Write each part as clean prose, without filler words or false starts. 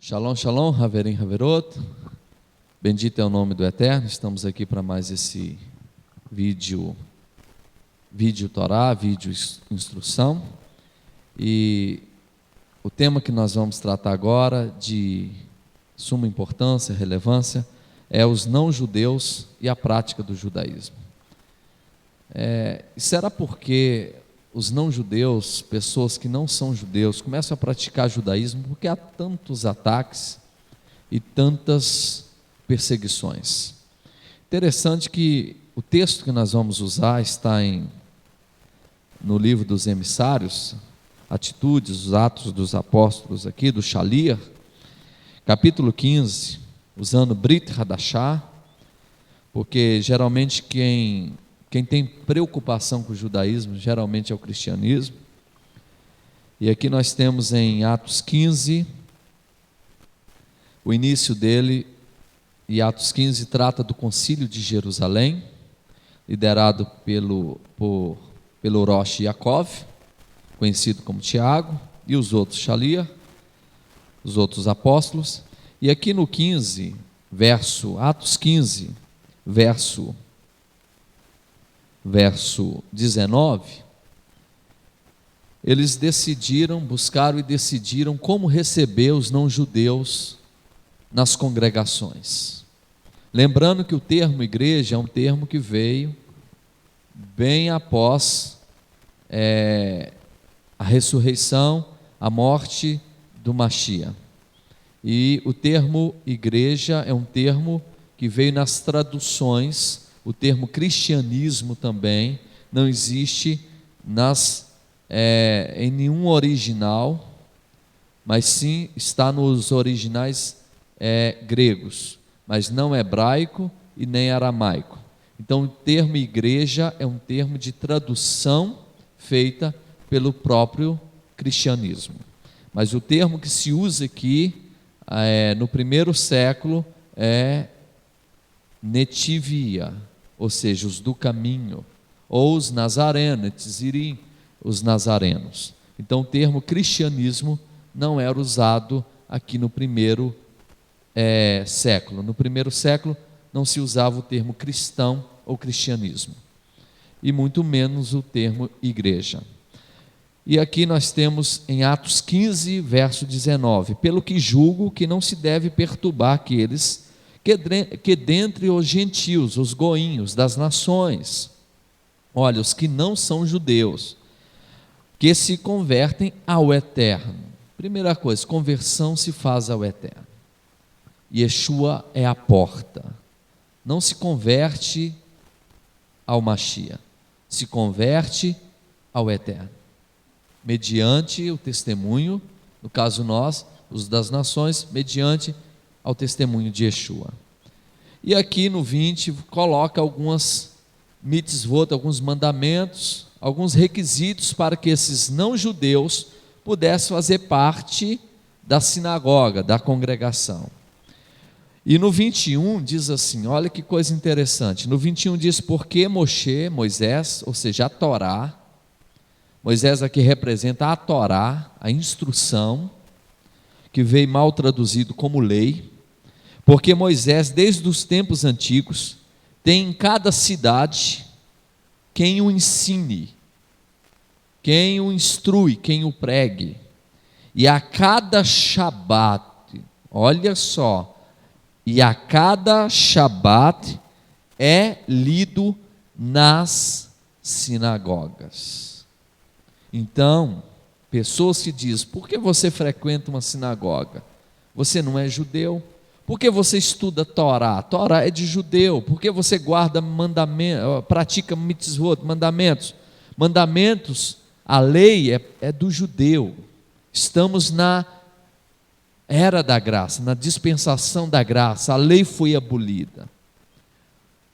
Shalom, shalom, Haverim, Haverot. Bendito é o nome do Eterno. Estamos aqui para mais esse vídeo Torá, vídeo instrução. E o tema que nós vamos tratar agora, de suma importância, relevância, é os não-judeus e a prática do judaísmo. Será porque os não-judeus, pessoas que não são judeus, começam a praticar judaísmo porque há tantos ataques e tantas perseguições? Interessante que o texto que nós vamos usar está no livro dos emissários, Atitudes, os Atos dos Apóstolos aqui, do Shalir, capítulo 15, usando Brit Hadashah, porque geralmente quem tem preocupação com o judaísmo, geralmente é o cristianismo. E aqui nós temos em Atos 15, o início dele, e Atos 15 trata do concílio de Jerusalém, liderado pelo Rosh Yaakov, conhecido como Tiago, e os outros Shalir, os outros apóstolos. E aqui no 15, Atos 15, verso 19, eles buscaram e decidiram como receber os não-judeus nas congregações. Lembrando que o termo igreja é um termo que veio bem após a ressurreição, a morte do Mashiach. E o termo igreja é um termo que veio nas traduções. O termo cristianismo também não existe em nenhum original, mas sim está nos originais gregos, mas não hebraico e nem aramaico. Então o termo igreja é um termo de tradução feita pelo próprio cristianismo. Mas o termo que se usa aqui no primeiro século é netivia, ou seja, os do caminho, ou os nazarenos, tzirim, os nazarenos. Então o termo cristianismo não era usado aqui no primeiro século. No primeiro século não se usava o termo cristão ou cristianismo, e muito menos o termo igreja. E aqui nós temos em Atos 15, verso 19: pelo que julgo que não se deve perturbar aqueles que dentre os gentios, os goinhos das nações, olha, os que não são judeus, que se convertem ao Eterno. Primeira coisa, conversão se faz ao Eterno. Yeshua é a porta. Não se converte ao Mashiach, se converte ao Eterno, mediante o testemunho, no caso nós, os das nações, mediante ao testemunho de Yeshua. E aqui no 20 coloca algumas mitzvot, alguns mandamentos, alguns requisitos para que esses não-judeus pudessem fazer parte da sinagoga, da congregação. E no 21 diz assim, olha que coisa interessante, no 21 diz: porque Moisés, ou seja, a Torá, Moisés aqui representa a Torá, a instrução, que veio mal traduzido como lei, porque Moisés, desde os tempos antigos, tem em cada cidade quem o ensine, quem o instrui, quem o pregue, e a cada Shabat, olha só, e a cada Shabat é lido nas sinagogas. Então, pessoas que dizem: por que você frequenta uma sinagoga? Você não é judeu? Por que você estuda Torá? Torá é de judeu. Por que você guarda mandamentos, pratica mitzvot, mandamentos? Mandamentos, a lei é do judeu. Estamos na era da graça, na dispensação da graça. A lei foi abolida.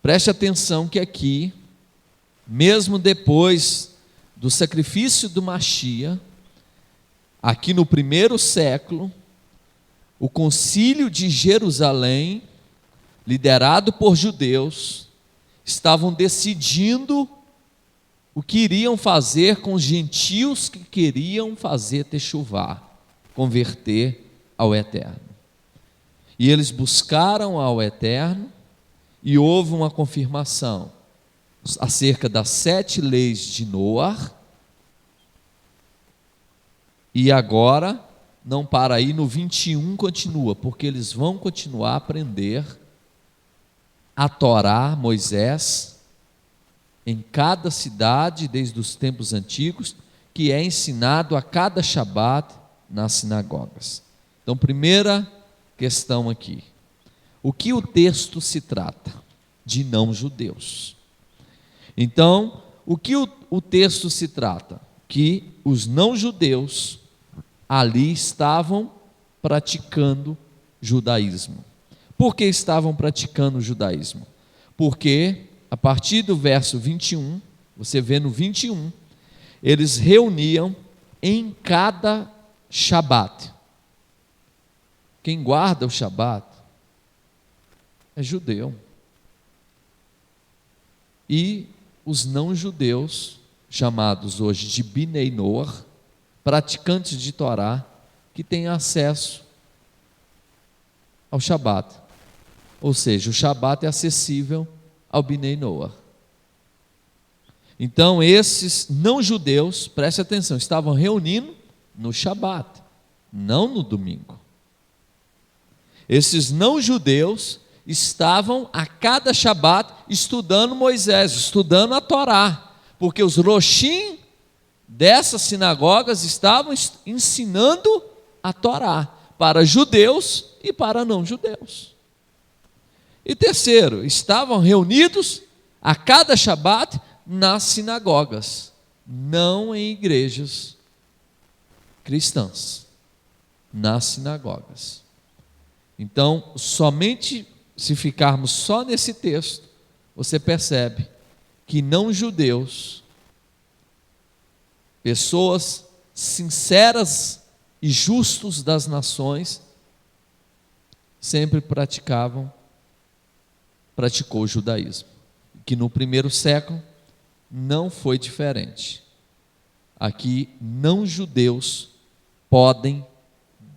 Preste atenção que aqui, mesmo depois do sacrifício do Mashiach, aqui no primeiro século, o concílio de Jerusalém, liderado por judeus, estavam decidindo o que iriam fazer com os gentios que queriam fazer techuvá, converter ao Eterno. E eles buscaram ao Eterno e houve uma confirmação acerca das 7 leis de Noar. E agora, não para aí, no 21 continua, porque eles vão continuar a aprender a Torá, Moisés, em cada cidade, desde os tempos antigos, que é ensinado a cada Shabat nas sinagogas. Então, primeira questão aqui. O que o texto se trata? De não-judeus. Então, o que o texto se trata? Que os não-judeus ali estavam praticando judaísmo. Por que estavam praticando o judaísmo? Porque, a partir do verso 21, você vê no 21, eles reuniam em cada Shabat. Quem guarda o Shabat é judeu. E os não-judeus, chamados hoje de Binei Noach, praticantes de Torá, que têm acesso ao Shabat. Ou seja, o Shabat é acessível ao Binei Noach. Então, esses não-judeus, preste atenção, estavam reunindo no Shabat, não no domingo. Esses não-judeus estavam a cada Shabat estudando Moisés, estudando a Torá, porque os roshim dessas sinagogas estavam ensinando a Torá para judeus e para não-judeus. E terceiro, estavam reunidos a cada Shabat nas sinagogas, não em igrejas cristãs, nas sinagogas. Então, somente se ficarmos só nesse texto, você percebe que não-judeus, pessoas sinceras e justos das nações, sempre praticou o judaísmo, que no primeiro século não foi diferente. Aqui, não-judeus podem,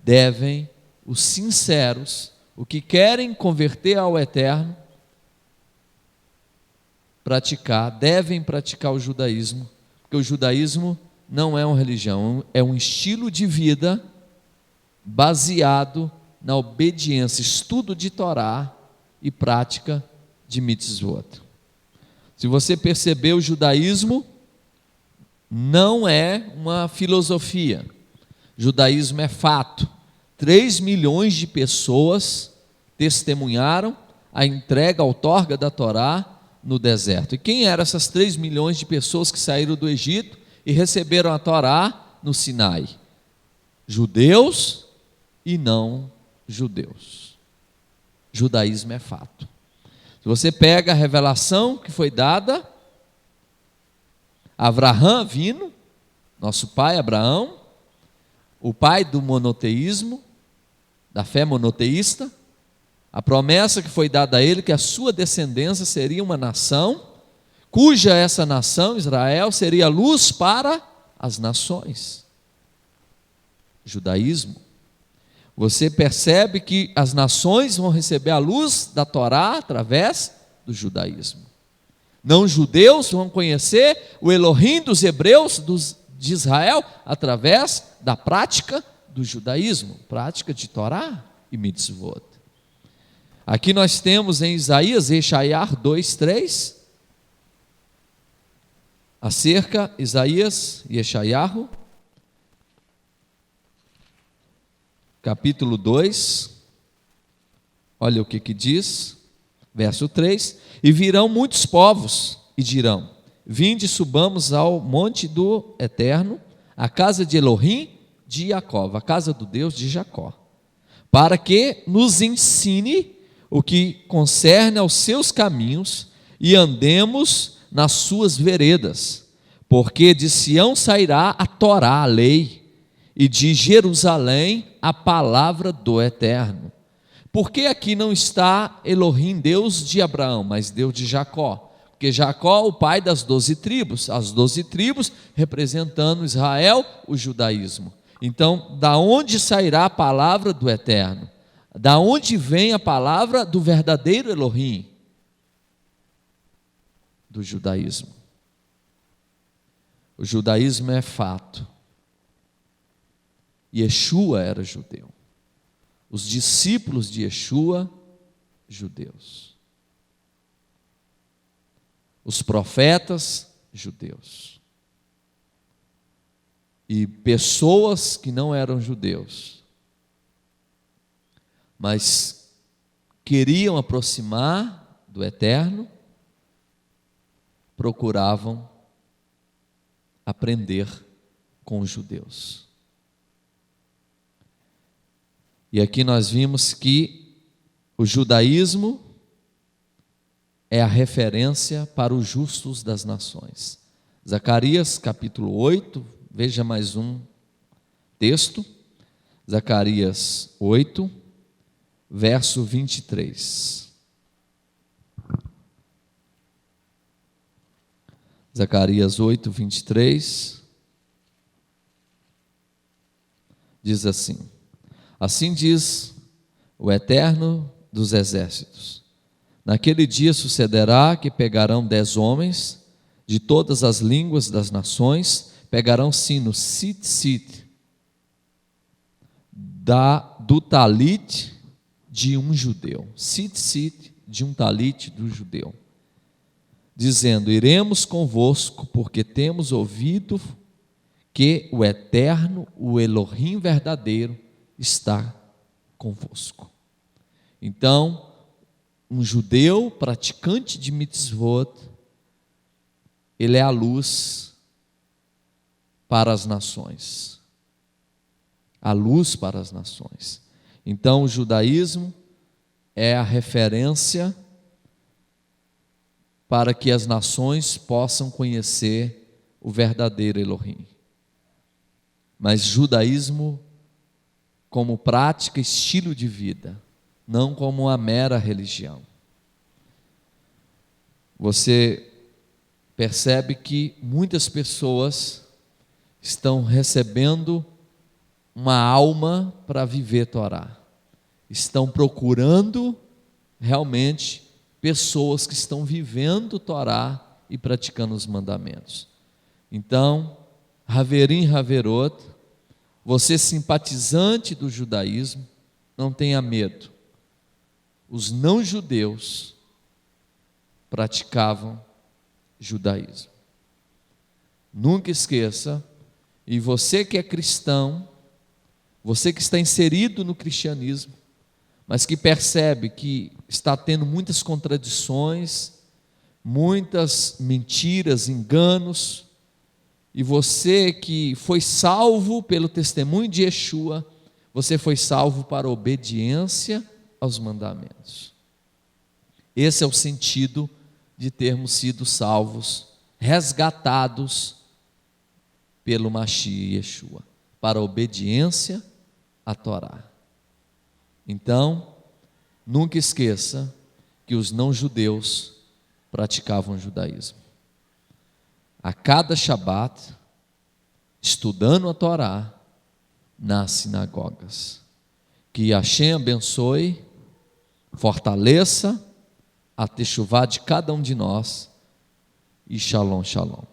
devem, os sinceros, o que querem converter ao Eterno, devem praticar o judaísmo, porque o judaísmo não é uma religião, é um estilo de vida baseado na obediência, estudo de Torá e prática de mitzvot. Se você perceber, o judaísmo não é uma filosofia, o judaísmo é fato. 3 milhões de pessoas testemunharam a entrega, a outorga da Torá no deserto. E quem eram essas 3 milhões de pessoas que saíram do Egito e receberam a Torá no Sinai? Judeus e não judeus. Judaísmo é fato. Se você pega a revelação que foi dada a Avraham vindo, nosso pai Abraão, o pai do monoteísmo, da fé monoteísta, a promessa que foi dada a ele que a sua descendência seria uma nação, cuja essa nação, Israel, seria luz para as nações. Judaísmo. Você percebe que as nações vão receber a luz da Torá através do judaísmo. Não judeus vão conhecer o Elohim dos hebreus, de Israel, através da prática do judaísmo, prática de Torá e mitzvot. Aqui nós temos em Isaías, Yeshaiah 2:3, acerca, Isaías, Yeshayahu, capítulo 2, olha o que diz, verso 3, e virão muitos povos e dirão, vinde subamos ao monte do Eterno, a casa de Elohim de Jacó, a casa do Deus de Jacó, para que nos ensine o que concerne aos seus caminhos e andemos nas suas veredas, porque de Sião sairá a Torá, a lei, e de Jerusalém a palavra do Eterno. Por que aqui não está Elohim, Deus de Abraão, mas Deus de Jacó? Porque Jacó, o pai das 12 tribos, as 12 tribos representando Israel, o judaísmo. Então, da onde sairá a palavra do Eterno? Da onde vem a palavra do verdadeiro Elohim? Do judaísmo. O judaísmo é fato. Yeshua era judeu. Os discípulos de Yeshua, judeus. Os profetas, judeus. E pessoas que não eram judeus, mas queriam aproximar do Eterno, procuravam aprender com os judeus. E aqui nós vimos que o judaísmo é a referência para os justos das nações. Zacarias capítulo 8, veja mais um texto. Zacarias 8, verso 23. Zacarias 8, 23. Diz assim: assim diz o Eterno dos Exércitos: naquele dia sucederá que pegarão 10 homens de todas as línguas das nações, pegarão sino sit do talit de um judeu, sit de um talit do judeu, dizendo: iremos convosco, porque temos ouvido que o Eterno, o Elohim verdadeiro, está convosco. Então, um judeu praticante de mitzvot, ele é a luz para as nações. A luz para as nações. Então, o judaísmo é a referência para que as nações possam conhecer o verdadeiro Elohim. Mas judaísmo como prática, estilo de vida, não como uma mera religião. Você percebe que muitas pessoas estão recebendo uma alma para viver Torá. Estão procurando realmente pessoas que estão vivendo Torá e praticando os mandamentos. Então, Haverim Haverot, você simpatizante do judaísmo, não tenha medo. Os não-judeus praticavam judaísmo. Nunca esqueça, e você que é cristão, você que está inserido no cristianismo, mas que percebe que está tendo muitas contradições, muitas mentiras, enganos, e você que foi salvo pelo testemunho de Yeshua, você foi salvo para a obediência aos mandamentos. Esse é o sentido de termos sido salvos, resgatados pelo Mashiach Yeshua, para a obediência à Torá. Então, nunca esqueça que os não-judeus praticavam o judaísmo. A cada Shabat, estudando a Torá nas sinagogas. Que Hashem abençoe, fortaleça a techuvá de cada um de nós, e shalom, shalom.